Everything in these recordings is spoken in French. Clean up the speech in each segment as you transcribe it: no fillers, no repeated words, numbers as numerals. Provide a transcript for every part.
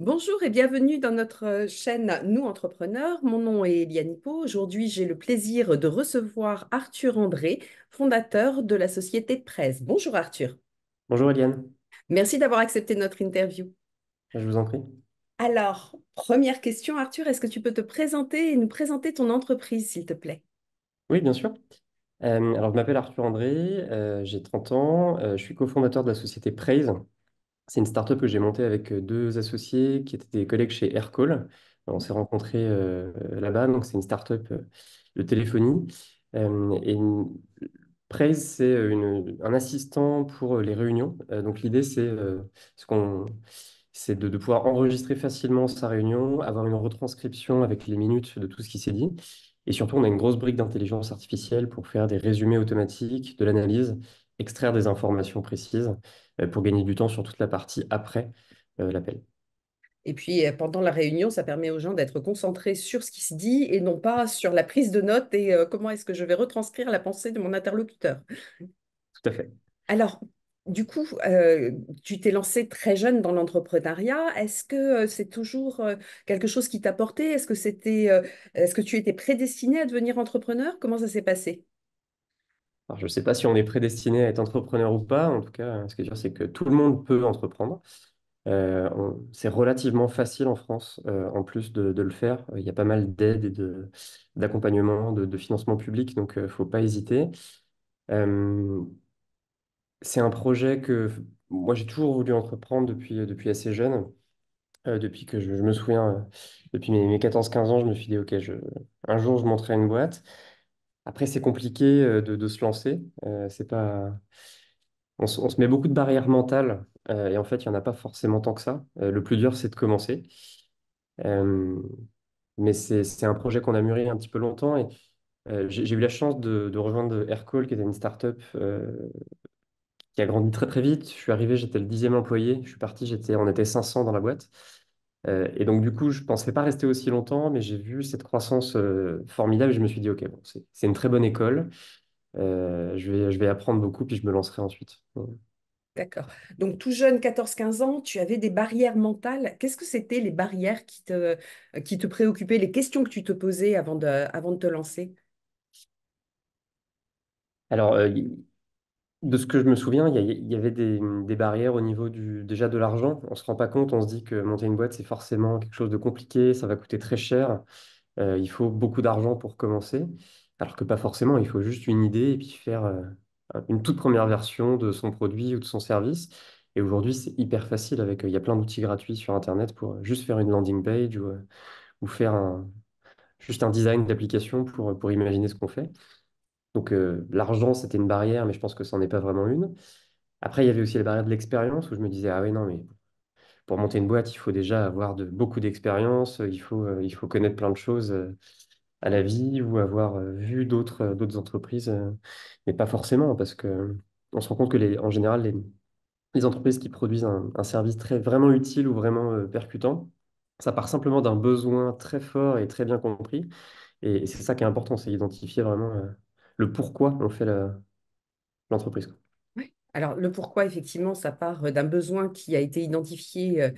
Bonjour et bienvenue dans notre chaîne Nous Entrepreneurs. Mon nom est Eliane Hippo. Aujourd'hui, j'ai le plaisir de recevoir Arthur André, fondateur de la société Presse. Bonjour Arthur. Bonjour Eliane, Merci d'avoir accepté notre interview. je vous en prie. Alors, première question, Arthur, est-ce que tu peux te présenter et nous présenter ton entreprise, s'il te plaît? Oui, bien sûr. Alors, je m'appelle Arthur André, j'ai 30 ans, je suis cofondateur de la société Praise. C'est une startup que j'ai montée avec deux associés qui étaient des collègues chez Aircall. On s'est rencontrés là-bas, donc c'est une startup de téléphonie. Praise, c'est un assistant pour les réunions. Donc l'idée, ce qu'on, c'est de pouvoir enregistrer facilement sa réunion, avoir une retranscription avec les minutes de tout ce qui s'est dit. Et surtout, on a une grosse brique d'intelligence artificielle pour faire des résumés automatiques, de l'analyse, extraire des informations précises pour gagner du temps sur toute la partie après l'appel. Et puis, pendant la réunion, ça permet aux gens d'être concentrés sur ce qui se dit et non pas sur la prise de notes et comment est-ce que je vais retranscrire la pensée de mon interlocuteur. Tout à fait. Alors, du coup, tu t'es lancé très jeune dans l'entrepreneuriat. Est-ce que c'est toujours quelque chose qui t'a porté? Est-ce que tu étais prédestiné à devenir entrepreneur? Comment ça s'est passé? Alors, je ne sais pas si on est prédestiné à être entrepreneur ou pas. En tout cas, ce qui est sûr, c'est que tout le monde peut entreprendre. C'est relativement facile en France, en plus de le faire. Il y a pas mal d'aides et d'accompagnement, de financement public, donc il ne faut pas hésiter. Euh, c'est un projet que moi, j'ai toujours voulu entreprendre depuis assez jeune. Depuis que je me souviens, depuis mes 14-15 ans, je me suis dit, OK, un jour, je monterai une boîte. Après, c'est compliqué de se lancer. C'est pas... on se met beaucoup de barrières mentales et en fait, il n'y en a pas forcément tant que ça. Le plus dur, c'est de commencer. Euh, mais c'est un projet qu'on a mûri un petit peu longtemps et j'ai eu la chance de rejoindre Aircall, qui était une startup qui a grandi très très vite. Je suis arrivé, j'étais le 10e employé. Je suis parti, on était 500 dans la boîte. Et donc, du coup, je ne pensais pas rester aussi longtemps, mais j'ai vu cette croissance formidable et je me suis dit, OK, bon, c'est une très bonne école. Je vais apprendre beaucoup, puis je me lancerai ensuite. D'accord. Donc, tout jeune, 14-15 ans, tu avais des barrières mentales. Qu'est-ce que c'était les barrières qui te préoccupaient, les questions que tu te posais avant de te lancer? Alors, de ce que je me souviens, il y avait des barrières au niveau déjà de l'argent. On ne se rend pas compte, on se dit que monter une boîte, c'est forcément quelque chose de compliqué, ça va coûter très cher. Il faut beaucoup d'argent pour commencer, alors que pas forcément, il faut juste une idée et puis faire une toute première version de son produit ou de son service. Et aujourd'hui, c'est hyper facile il y a plein d'outils gratuits sur Internet pour juste faire une landing page ou faire juste un design d'application pour imaginer ce qu'on fait. Donc l'argent, c'était une barrière, mais je pense que ça n'en est pas vraiment une. Après, il y avait aussi la barrière de l'expérience où je me disais, ah oui, non, mais pour monter une boîte, il faut déjà avoir beaucoup d'expérience, il faut connaître plein de choses à la vie ou avoir vu d'autres entreprises, mais pas forcément, parce que on se rend compte que en général, les entreprises qui produisent un service vraiment utile ou vraiment percutant, ça part simplement d'un besoin très fort et très bien compris. Et c'est ça qui est important, c'est identifier vraiment le pourquoi on fait l'entreprise, quoi. Oui. Alors, le pourquoi, effectivement, ça part d'un besoin qui a été identifié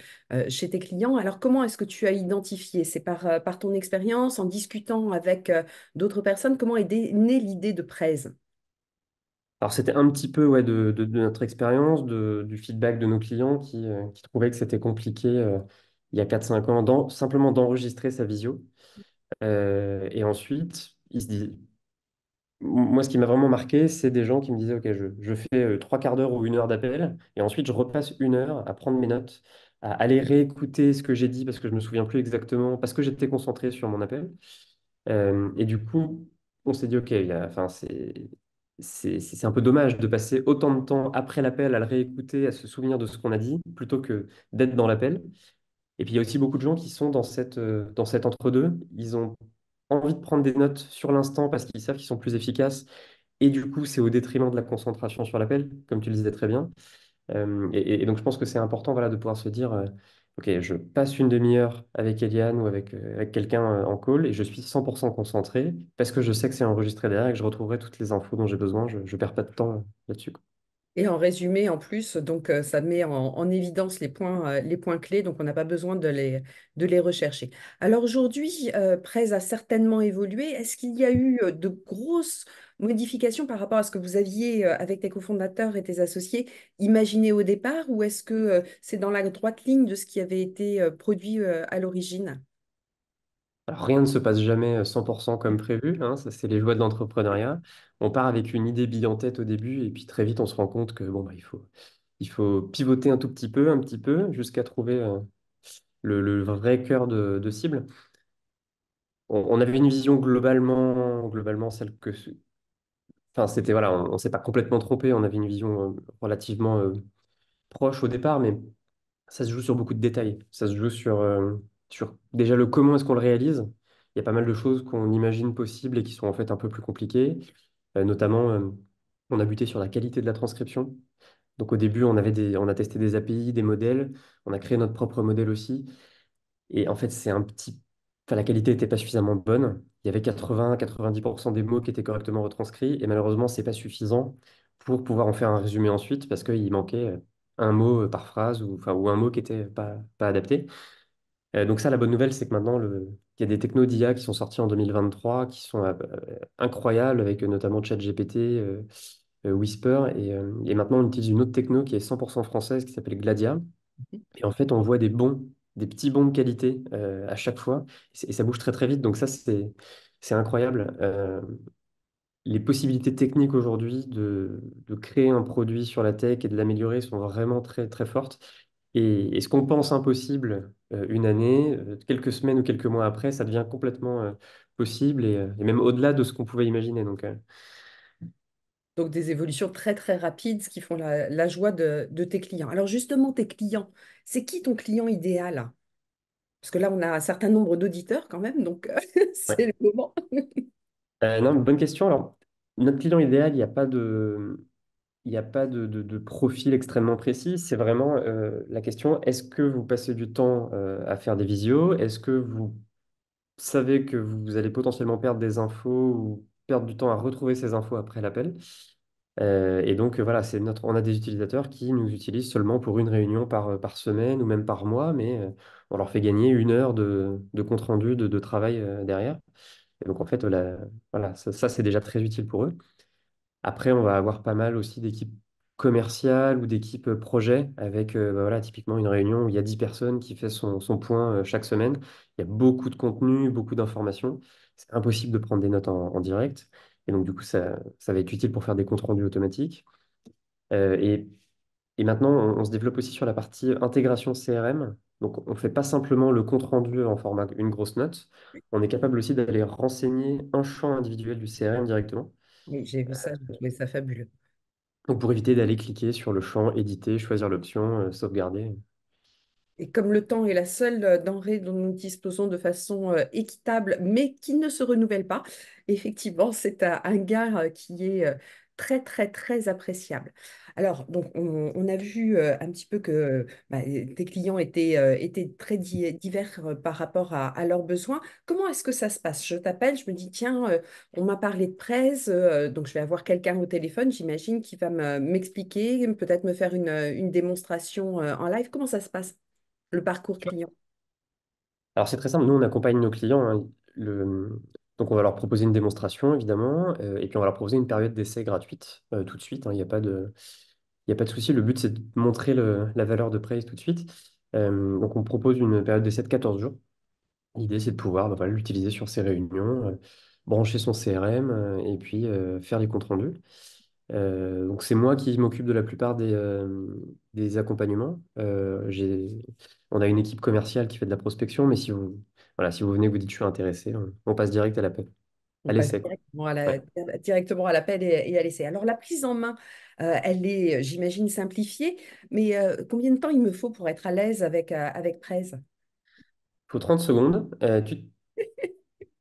chez tes clients. Alors, comment est-ce que tu as identifié? C'est par ton expérience, en discutant avec d'autres personnes? Comment née l'idée de Prez? Alors, c'était un petit peu ouais, de notre expérience, du feedback de nos clients qui trouvaient que c'était compliqué il y a 4-5 ans, simplement d'enregistrer sa visio. Et ensuite, ils se disent, moi, ce qui m'a vraiment marqué, c'est des gens qui me disaient, OK, je fais 3 quarts d'heure ou 1 heure d'appel, et ensuite je repasse 1 heure à prendre mes notes, à aller réécouter ce que j'ai dit parce que je me souviens plus exactement, parce que j'étais concentré sur mon appel. Et du coup, on s'est dit, OK, enfin, c'est un peu dommage de passer autant de temps après l'appel à le réécouter, à se souvenir de ce qu'on a dit, plutôt que d'être dans l'appel. Et puis, il y a aussi beaucoup de gens qui sont dans cet entre-deux. Ils ont envie de prendre des notes sur l'instant parce qu'ils savent qu'ils sont plus efficaces. Et du coup, c'est au détriment de la concentration sur l'appel, comme tu le disais très bien. Et donc, je pense que c'est important voilà, de pouvoir se dire, OK, je passe une demi-heure avec Eliane ou avec quelqu'un en call et je suis 100% concentré parce que je sais que c'est enregistré derrière et que je retrouverai toutes les infos dont j'ai besoin. Je ne perds pas de temps là-dessus, quoi. Et en résumé, en plus, donc ça met en évidence les points clés, donc on n'a pas besoin de les rechercher. Alors aujourd'hui, Prez a certainement évolué. Est-ce qu'il y a eu de grosses modifications par rapport à ce que vous aviez avec tes cofondateurs et tes associés imaginé au départ, ou est-ce que c'est dans la droite ligne de ce qui avait été produit à l'origine? Alors, rien ne se passe jamais 100% comme prévu, hein, ça c'est les joies de l'entrepreneuriat. On part avec une idée bille en tête au début et puis très vite on se rend compte que bon, bah, il faut pivoter un tout un petit peu, jusqu'à trouver le vrai cœur de cible. On avait une vision globalement celle que... Enfin, c'était, voilà, on s'est pas complètement trompé, on avait une vision relativement proche au départ, mais ça se joue sur beaucoup de détails. Ça se joue sur déjà le comment est-ce qu'on le réalise. Il y a pas mal de choses qu'on imagine possibles et qui sont en fait un peu plus compliquées. Notamment, on a buté sur la qualité de la transcription. Donc au début, on a testé des API, des modèles. On a créé notre propre modèle aussi. Et en fait, enfin, la qualité n'était pas suffisamment bonne. Il y avait 80-90% des mots qui étaient correctement retranscrits. Et malheureusement, c'est pas suffisant pour pouvoir en faire un résumé ensuite parce qu'il manquait un mot par phrase ou un mot qui n'était pas adapté. Donc ça, la bonne nouvelle, c'est que maintenant, il y a des technos d'IA qui sont sortis en 2023 qui sont incroyables, avec notamment ChatGPT, Whisper. Et maintenant, on utilise une autre techno qui est 100% française, qui s'appelle Gladia. Et en fait, on voit des petits bons de qualité à chaque fois. Et ça bouge très très vite. Donc ça, c'est incroyable. Les possibilités techniques aujourd'hui de créer un produit sur la tech et de l'améliorer sont vraiment très très fortes. Et ce qu'on pense impossible une année, quelques semaines ou quelques mois après, ça devient complètement possible et même au-delà de ce qu'on pouvait imaginer. Donc, Donc des évolutions très très rapides, ce qui font la joie de tes clients. Alors justement, tes clients, c'est qui ton client idéal? Parce que là, on a un certain nombre d'auditeurs quand même, donc ouais. c'est le moment. Non, bonne question. Alors, notre client idéal, il n'y a pas de profil extrêmement précis. C'est vraiment la question, est-ce que vous passez du temps à faire des visios? Est-ce que vous savez que vous allez potentiellement perdre des infos ou perdre du temps à retrouver ces infos après l'appel? Et donc, voilà, on a des utilisateurs qui nous utilisent seulement pour une réunion par semaine ou même par mois, mais on leur fait gagner 1 heure de compte-rendu de travail derrière. Et donc, en fait, voilà, ça, c'est déjà très utile pour eux. Après, on va avoir pas mal aussi d'équipes commerciales ou d'équipes projet avec bah voilà, typiquement une réunion où il y a 10 personnes qui fait son point chaque semaine. Il y a beaucoup de contenu, beaucoup d'informations. C'est impossible de prendre des notes en direct. Et donc, du coup, ça va être utile pour faire des comptes rendus automatiques. Euh, et, et maintenant, on se développe aussi sur la partie intégration CRM. Donc, on ne fait pas simplement le compte rendu en format une grosse note. On est capable aussi d'aller renseigner un champ individuel du CRM directement. Oui, j'ai vu ça, j'ai trouvé ça fabuleux. Donc pour éviter d'aller cliquer sur le champ éditer, choisir l'option sauvegarder. Et comme le temps est la seule denrée dont nous disposons de façon équitable, mais qui ne se renouvelle pas, effectivement, c'est un gain qui est très, très, très appréciable. Alors, donc, on a vu un petit peu que bah, tes clients étaient très divers par rapport à leurs besoins. Comment est-ce que ça se passe? Je t'appelle, je me dis, tiens, on m'a parlé de presse, donc je vais avoir quelqu'un au téléphone, j'imagine, qui va m'expliquer, peut-être me faire une démonstration en live. Comment ça se passe? Le parcours client. Alors c'est très simple, nous on accompagne nos clients, hein. Donc on va leur proposer une démonstration évidemment, et puis on va leur proposer une période d'essai gratuite tout de suite, hein. Il y a pas de souci, le but c'est de montrer la valeur de Praise tout de suite. Donc on propose une période d'essai de 14 jours. L'idée c'est de pouvoir bah, voilà, l'utiliser sur ses réunions, brancher son CRM et puis faire les comptes rendus. Donc c'est moi qui m'occupe de la plupart des accompagnements. On a une équipe commerciale qui fait de la prospection, mais voilà, si vous venez, vous dites je suis intéressé, on passe direct à l'appel, On à passe l'essai, quoi. Ouais. directement à l'appel et à l'essai. Alors, la prise en main, elle est, j'imagine, simplifiée, mais combien de temps il me faut pour être à l'aise avec Prez? Il faut 30 secondes.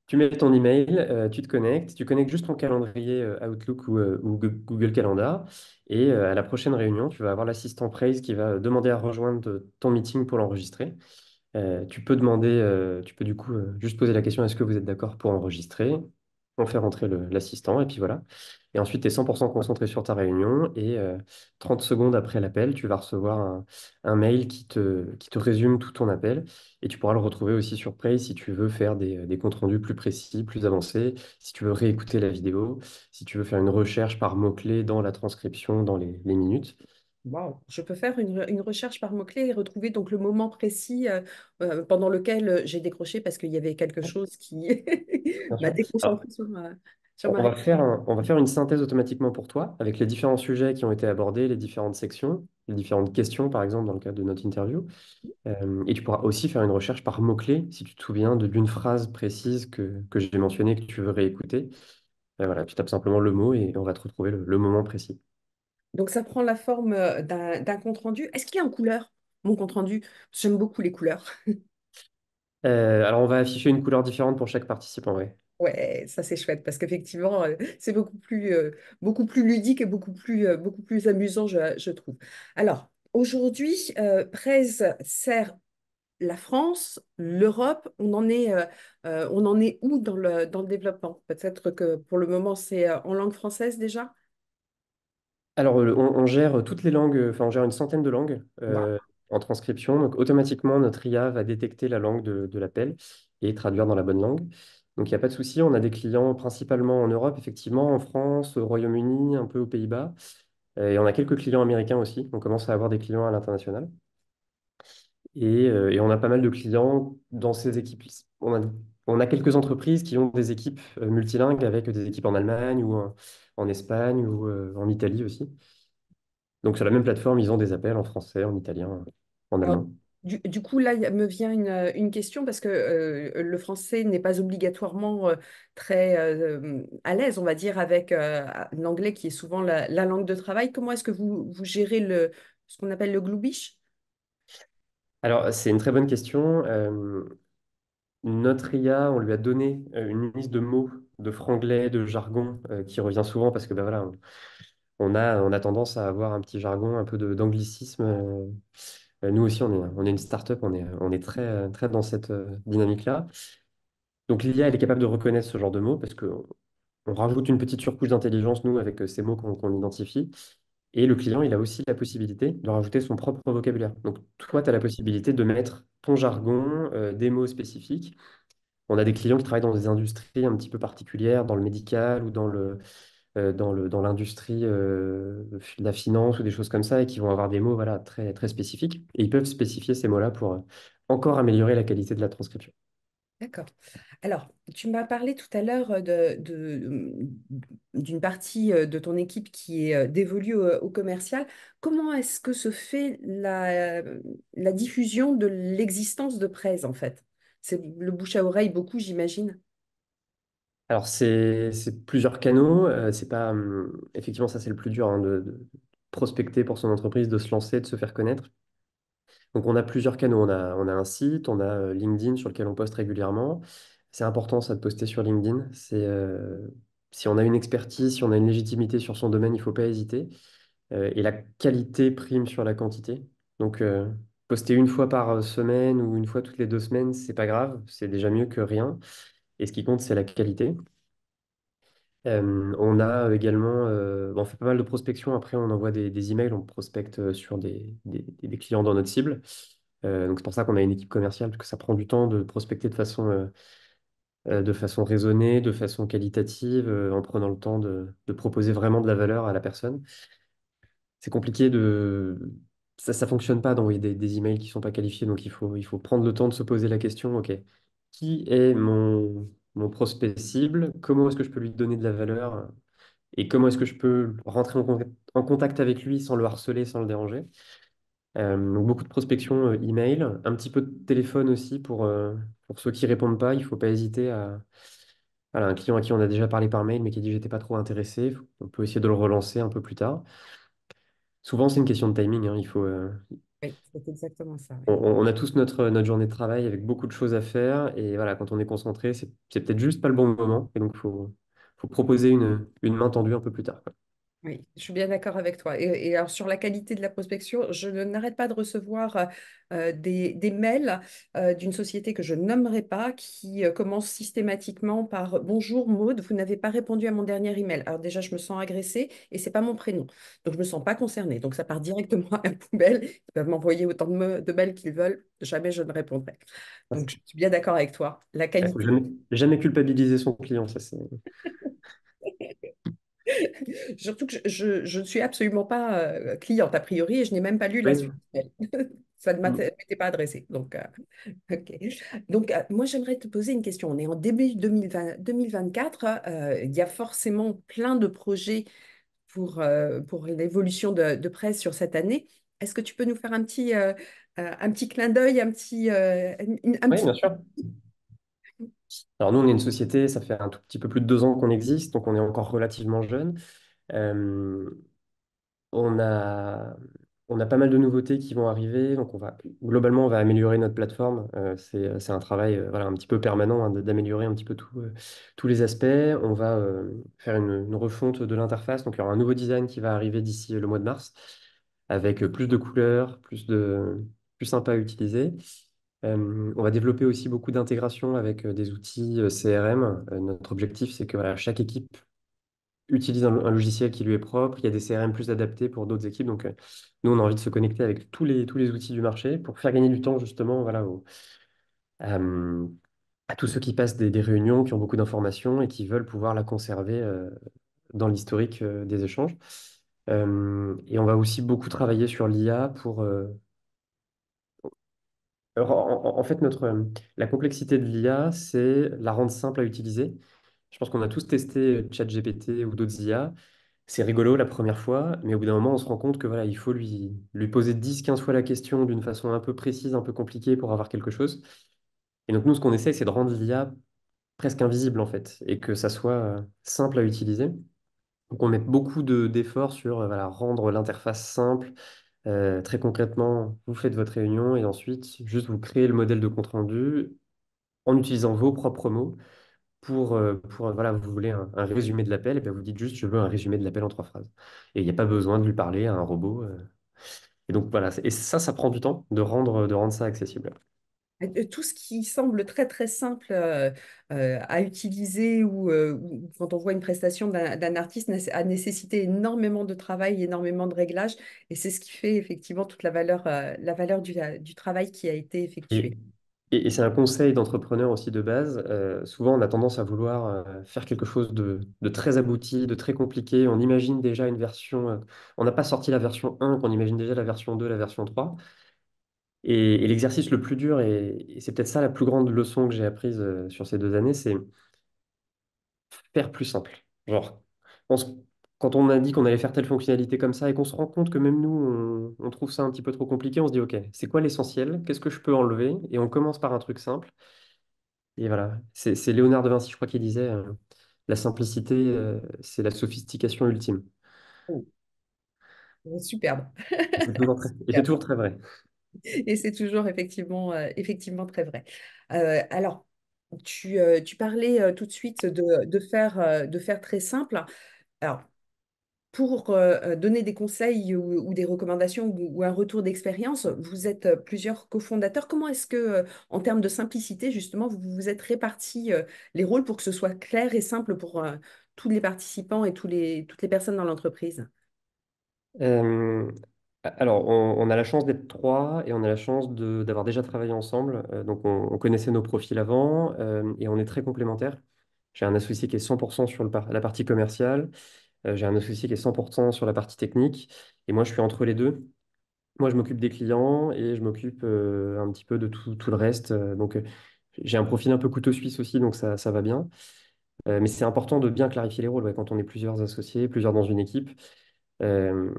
Tu mets ton email, tu connectes juste ton calendrier Outlook ou Google Calendar, et à la prochaine réunion, tu vas avoir l'assistant Praise qui va demander à rejoindre ton meeting pour l'enregistrer. Tu peux du coup juste poser la question, est-ce que vous êtes d'accord pour enregistrer? On fait rentrer l'assistant et puis voilà. Et ensuite, tu es 100% concentré sur ta réunion et 30 secondes après l'appel, tu vas recevoir un mail qui te résume tout ton appel et tu pourras le retrouver aussi sur Prey si tu veux faire des comptes rendus plus précis, plus avancés, si tu veux réécouter la vidéo, si tu veux faire une recherche par mots-clés dans la transcription, dans les minutes. Wow. Je peux faire une recherche par mots-clés et retrouver donc le moment précis pendant lequel j'ai décroché parce qu'il y avait quelque chose qui Bien m'a sûr. Alors, déconcentré sur ma on va réponse. faire on va faire une synthèse automatiquement pour toi avec les différents sujets qui ont été abordés, les différentes sections, les différentes questions, par exemple, dans le cadre de notre interview. Et tu pourras aussi faire une recherche par mots-clés si tu te souviens d'une phrase précise que j'ai mentionnée, que tu veux réécouter. Voilà, tu tapes simplement le mot et on va te retrouver le moment précis. Donc ça prend la forme d'un compte-rendu. Est-ce qu'il est en couleur, mon compte-rendu? J'aime beaucoup les couleurs. Alors, on va afficher une couleur différente pour chaque participant, ouais. Ouais, ça c'est chouette parce qu'effectivement, c'est beaucoup plus ludique et beaucoup plus amusant, je trouve. Alors, aujourd'hui, Prez sert la France, l'Europe, on en est où dans le développement? Peut-être que pour le moment, c'est en langue française déjà? Alors, on gère toutes les langues, enfin, on gère une centaine de langues Waouh. en transcription. Donc, automatiquement, notre IA va détecter la langue de l'appel et traduire dans la bonne langue. Donc, il n'y a pas de souci. On a des clients principalement en Europe, effectivement, en France, au Royaume-Uni, un peu aux Pays-Bas. Et on a quelques clients américains aussi. On commence à avoir des clients à l'international. Et on a pas mal de clients dans ces équipes. On a quelques entreprises qui ont des équipes multilingues avec des équipes en Allemagne ou en Espagne ou en Italie aussi. Donc sur la même plateforme, ils ont des appels en français, en italien, en Alors, allemand. du coup, là, me vient une question parce que le français n'est pas obligatoirement très à l'aise, on va dire, avec l'anglais qui est souvent la langue de travail. Comment est-ce que vous gérez ce qu'on appelle le gloubish? Alors c'est une très bonne question. Notre IA, on lui a donné une liste de mots, de franglais, de jargon qui revient souvent parce que ben voilà, on a tendance à avoir un petit jargon, un peu d'anglicisme. Nous aussi, on est une start-up, on est très, très dans cette dynamique-là. Donc l'IA, elle est capable de reconnaître ce genre de mots parce qu'on rajoute une petite surcouche d'intelligence, nous, avec ces mots qu'on identifie. Et le client, il a aussi la possibilité de rajouter son propre vocabulaire. Donc toi, tu as la possibilité de mettre ton jargon, des mots spécifiques. On a des clients qui travaillent dans des industries un petit peu particulières, dans le médical ou dans l'industrie de la finance ou des choses comme ça, et qui vont avoir des mots voilà, très, très spécifiques. Et ils peuvent spécifier ces mots-là pour encore améliorer la qualité de la transcription. D'accord. Alors, tu m'as parlé tout à l'heure d'une partie de ton équipe qui est dévolue au commercial. Comment est-ce que se fait la diffusion de l'existence de Prez, en fait? C'est le bouche à oreille beaucoup, j'imagine. Alors, c'est plusieurs canaux. C'est pas, effectivement, ça, c'est le plus dur, hein, de prospecter pour son entreprise, de se lancer, de se faire connaître. Donc, on a plusieurs canaux. On a un site, on a LinkedIn sur lequel on poste régulièrement. C'est important, ça, de poster sur LinkedIn. Si on a une expertise, si on a une légitimité sur son domaine, il ne faut pas hésiter. Et la qualité prime sur la quantité. Donc, poster une fois par semaine ou une fois toutes les 2 semaines, c'est pas grave. C'est déjà mieux que rien. Et ce qui compte, c'est la qualité. On a également, on fait pas mal de prospection. Après, on envoie des emails, on prospecte sur des clients dans notre cible. Donc, c'est pour ça qu'on a une équipe commerciale, parce que ça prend du temps de prospecter de façon raisonnée, de façon qualitative, en prenant le temps de proposer vraiment de la valeur à la personne. C'est compliqué de. Ça fonctionne pas d'envoyer des emails qui sont pas qualifiés, donc il faut prendre le temps de se poser la question, OK, qui est mon prospect cible? Comment est-ce que je peux lui donner de la valeur? Et comment est-ce que je peux rentrer en contact avec lui sans le harceler, sans le déranger? Donc beaucoup de prospection email, un petit peu de téléphone aussi pour ceux qui répondent pas. Il faut pas hésiter à. Voilà, un client à qui on a déjà parlé par mail mais qui dit j'étais pas trop intéressé, on peut essayer de le relancer un peu plus tard. Souvent, c'est une question de timing, hein. Oui, c'est exactement ça. On, Oui. on a tous notre journée de travail avec beaucoup de choses à faire. Et voilà, quand on est concentré, c'est peut-être juste pas le bon moment. Et donc, il faut proposer une main tendue un peu plus tard, quoi. Oui, je suis bien d'accord avec toi. Et alors sur la qualité de la prospection, je n'arrête pas de recevoir des mails d'une société que je nommerai pas qui commence systématiquement par «Bonjour Maud, vous n'avez pas répondu à mon dernier email». Alors déjà, je me sens agressée et c'est pas mon prénom. Donc je me sens pas concernée. Donc ça part directement à la poubelle. Ils peuvent m'envoyer autant de mails qu'ils veulent. Jamais je ne répondrai. Donc je suis bien d'accord avec toi. La Il faut qualité. jamais culpabiliser son client, ça c'est. Surtout que je ne suis absolument pas cliente a priori et je n'ai même pas lu la suite. Oui. Ça ne Mm. m'était pas adressé. Donc, ok. Donc moi, j'aimerais te poser une question. On est en début 2024. Il y a forcément plein de projets pour l'évolution de presse sur cette année. Est-ce que tu peux nous faire un petit clin d'œil, un Oui, petit... bien sûr. Alors nous, on est une société, ça fait un tout petit peu plus de 2 ans qu'on existe, donc on est encore relativement jeune. Euh, On a, on a pas mal de nouveautés qui vont arriver. Donc, globalement, on va améliorer notre plateforme. C'est un travail voilà, un petit peu permanent hein, d'améliorer un petit peu tous les aspects. On va faire une refonte de l'interface. Donc, il y aura un nouveau design qui va arriver d'ici le mois de mars avec plus de couleurs, plus sympa à utiliser. On va développer aussi beaucoup d'intégration avec des outils CRM. Notre objectif, c'est que voilà, chaque équipe utilise un logiciel qui lui est propre. Il y a des CRM plus adaptés pour d'autres équipes. Donc, nous, on a envie de se connecter avec tous les outils du marché pour faire gagner du temps, justement, voilà, euh, à tous ceux qui passent des réunions, qui ont beaucoup d'informations et qui veulent pouvoir la conserver dans l'historique des échanges. Et on va aussi beaucoup travailler sur l'IA pour. Alors, en fait, la complexité de l'IA, c'est la rendre simple à utiliser. Je pense qu'on a tous testé ChatGPT ou d'autres IA. C'est rigolo la première fois, mais au bout d'un moment, on se rend compte que voilà, il faut lui poser 10, 15 fois la question d'une façon un peu précise, un peu compliquée pour avoir quelque chose. Et donc, nous, ce qu'on essaie, c'est de rendre l'IA presque invisible, en fait, et que ça soit simple à utiliser. Donc, on met beaucoup d'efforts sur voilà, rendre l'interface simple. Très concrètement, vous faites votre réunion et ensuite, juste vous créez le modèle de compte-rendu en utilisant vos propres mots voilà, vous voulez un résumé de l'appel, et bien vous dites juste, je veux un résumé de l'appel en 3 phrases. Et il n'y a pas besoin de lui parler à un robot. Et donc voilà, et ça prend du temps de rendre ça accessible. Tout ce qui semble très très simple à utiliser ou quand on voit une prestation d'un artiste a nécessité énormément de travail, énormément de réglages et c'est ce qui fait effectivement toute la valeur du travail qui a été effectué. Et, et c'est un conseil d'entrepreneur aussi de base. Souvent, on a tendance à vouloir faire quelque chose de très abouti, de très compliqué. On imagine déjà une version. On n'a pas sorti la version 1, qu'on imagine déjà la version 2, la version 3. Et l'exercice le plus dur, et c'est peut-être ça la plus grande leçon que j'ai apprise sur ces 2 années, c'est faire plus simple. Genre, on se- quand on a dit qu'on allait faire telle fonctionnalité comme ça et qu'on se rend compte que même nous, on trouve ça un petit peu trop compliqué, on se dit, OK, c'est quoi l'essentiel? Qu'est-ce que je peux enlever? Et on commence par un truc simple. Et voilà, c'est Léonard de Vinci, je crois, qui disait, la simplicité, c'est la sophistication ultime. Oh, superbe. Et c'est toujours très vrai. Et c'est toujours effectivement très vrai. Alors, tu parlais tout de suite de faire très simple. Alors, pour donner des conseils ou des recommandations ou un retour d'expérience, vous êtes plusieurs cofondateurs. Comment est-ce que, en termes de simplicité, justement, vous vous êtes répartis les rôles pour que ce soit clair et simple pour tous les participants et toutes les personnes dans l'entreprise? Euh, alors, on a la chance d'être trois et on a la chance d'avoir déjà travaillé ensemble. Donc, on connaissait nos profils avant et on est très complémentaires. J'ai un associé qui est 100% sur la partie commerciale. J'ai un associé qui est 100% sur la partie technique. Et moi, je suis entre les deux. Moi, je m'occupe des clients et je m'occupe un petit peu de tout le reste. Donc, j'ai un profil un peu couteau suisse aussi, donc ça va bien. Mais c'est important de bien clarifier les rôles ouais, quand on est plusieurs associés, plusieurs dans une équipe. Euh,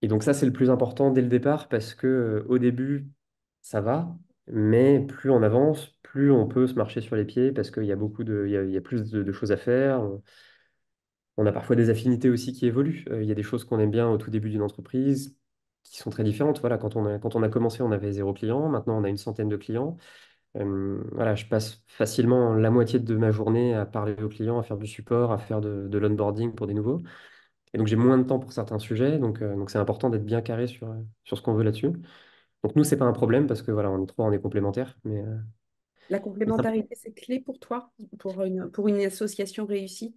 et donc ça, c'est le plus important dès le départ parce que au début, ça va, mais plus on avance, plus on peut se marcher sur les pieds parce qu'il y a il y a plus de choses à faire. On a parfois des affinités aussi qui évoluent. Il y a des choses qu'on aime bien au tout début d'une entreprise qui sont très différentes. Voilà, quand on a commencé, on avait 0 client. Maintenant, on a une centaine de clients. Voilà, je passe facilement la moitié de ma journée à parler aux clients, à faire du support, à faire de l'onboarding pour des nouveaux. Et donc j'ai moins de temps pour certains sujets, donc c'est important d'être bien carré sur ce qu'on veut là-dessus. Donc nous, c'est pas un problème parce que voilà, on est trois, on est complémentaires, La mais ça, complémentarité, c'est clé pour toi, pour une association réussie?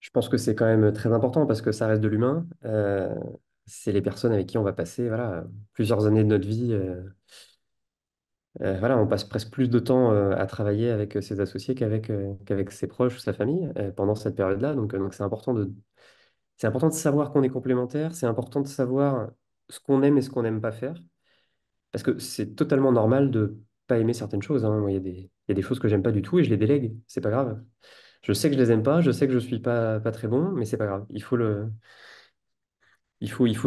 je pense que c'est quand même très important parce que ça reste de l'humain. C'est les personnes avec qui on va passer voilà, plusieurs années de notre vie. Voilà, on passe presque plus de temps à travailler avec ses associés qu'avec ses proches ou sa famille pendant cette période-là. Donc c'est important de savoir qu'on est complémentaires, c'est important de savoir ce qu'on aime et ce qu'on n'aime pas faire. Parce que c'est totalement normal de pas aimer certaines choses, hein. Moi, il y a des choses que j'aime pas du tout et je les délègue. C'est pas grave. Je sais que je les aime pas, je sais que je suis pas très bon, mais c'est pas grave. Il faut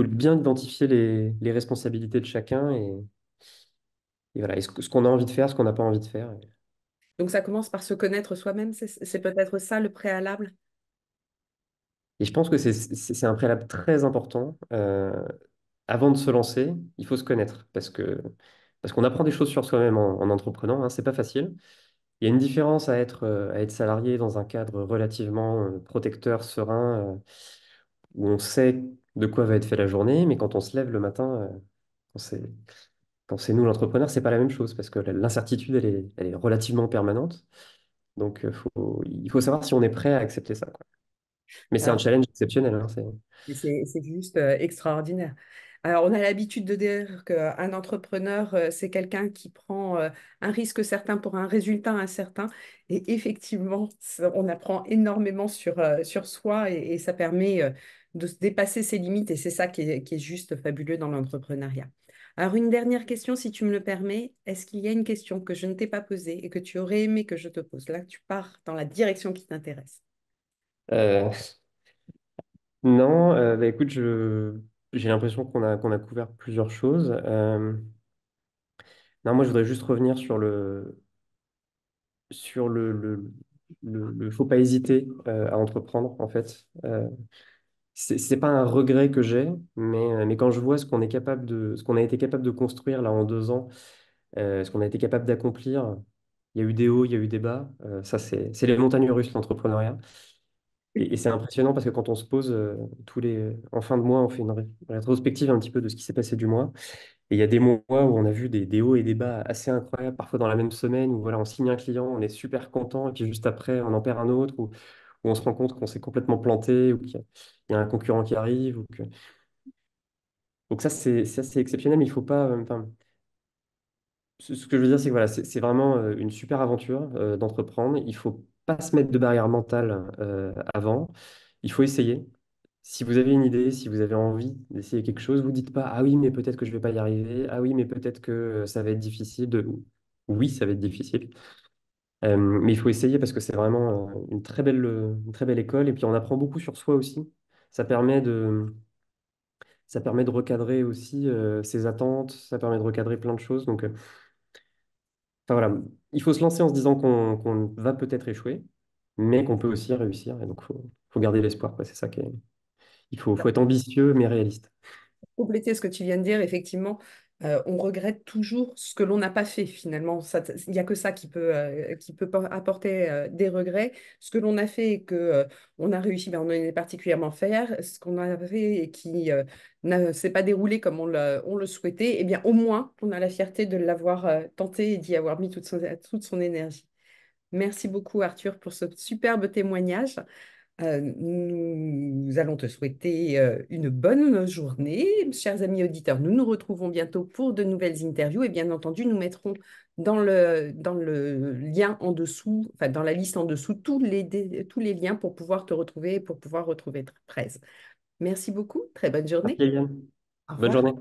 bien identifier les responsabilités de chacun et voilà, et ce qu'on a envie de faire, ce qu'on n'a pas envie de faire. Donc ça commence par se connaître soi-même, c'est peut-être ça le préalable. Et je pense que c'est un préalable très important. Avant de se lancer, il faut se connaître parce qu'on apprend des choses sur soi-même en entreprenant, hein, c'est pas facile. Il y a une différence à être salarié dans un cadre relativement protecteur, serein, où on sait de quoi va être fait la journée, mais quand on se lève le matin, quand c'est quand c'est nous l'entrepreneur, c'est pas la même chose parce que l'incertitude, elle est relativement permanente. Donc, il faut savoir si on est prêt à accepter ça, quoi. Mais c'est un Alors, challenge exceptionnel, hein, et c'est juste extraordinaire. Alors, on a l'habitude de dire qu'un entrepreneur, c'est quelqu'un qui prend un risque certain pour un résultat incertain. Et effectivement, on apprend énormément sur soi et ça permet de se dépasser ses limites. Et c'est ça qui est juste fabuleux dans l'entrepreneuriat. Alors, une dernière question, si tu me le permets. Est-ce qu'il y a une question que je ne t'ai pas posée et que tu aurais aimé que je te pose? Là, tu pars dans la direction qui t'intéresse. euh, non, bah, écoute, j'ai l'impression qu'on a couvert plusieurs choses. Non, moi, je voudrais juste revenir sur le faut pas hésiter à entreprendre, en fait. C'est pas un regret que j'ai, mais quand je vois ce qu'on a été capable de construire là en 2 ans, ce qu'on a été capable d'accomplir, il y a eu des hauts, il y a eu des bas. Ça, c'est les montagnes russes, l'entrepreneuriat. Et c'est impressionnant parce que quand on se pose en fin de mois, on fait une rétrospective un petit peu de ce qui s'est passé du mois. Et il y a des mois où on a vu des hauts et des bas assez incroyables, parfois dans la même semaine, où voilà, on signe un client, on est super content, et puis juste après, on en perd un autre, où on se rend compte qu'on s'est complètement planté, ou qu'il y a un concurrent qui arrive. Donc ça, c'est assez exceptionnel, mais il faut pas... enfin, ce que je veux dire, c'est que voilà, c'est vraiment une super aventure d'entreprendre. Il faut pas se mettre de barrière mentale avant. Il faut essayer. Si vous avez une idée, si vous avez envie d'essayer quelque chose, vous dites pas, ah oui, mais peut-être que je vais pas y arriver. Ah oui, mais peut-être que ça va être difficile. Oui, ça va être difficile. Mais il faut essayer parce que c'est vraiment une très belle école. Et puis on apprend beaucoup sur soi aussi. Ça permet de, ça permet de recadrer aussi ses attentes. Ça permet de recadrer plein de choses. Enfin, voilà, il faut se lancer en se disant qu'on va peut-être échouer, mais qu'on peut aussi réussir. Et donc, faut garder l'espoir, quoi. C'est ça qui est... faut être ambitieux, mais réaliste. Compléter ce que tu viens de dire, effectivement, on regrette toujours ce que l'on n'a pas fait finalement. Il n'y a que ça qui peut apporter des regrets. Ce que l'on a fait et que on a réussi, ben, on en est particulièrement fier. Ce qu'on a fait et qui ne s'est pas déroulé comme on le souhaitait, eh bien au moins on a la fierté de l'avoir tenté et d'y avoir mis toute son énergie. Merci beaucoup Arthur pour ce superbe témoignage. Nous allons te souhaiter une bonne journée. Chers amis auditeurs, nous nous retrouvons bientôt pour de nouvelles interviews et bien entendu, nous mettrons dans le lien en dessous, enfin dans la liste en dessous, tous les liens pour pouvoir te retrouver et pour pouvoir retrouver 13. Merci beaucoup, très bonne journée. Merci, Eliane. Au Bonne revoir. journée.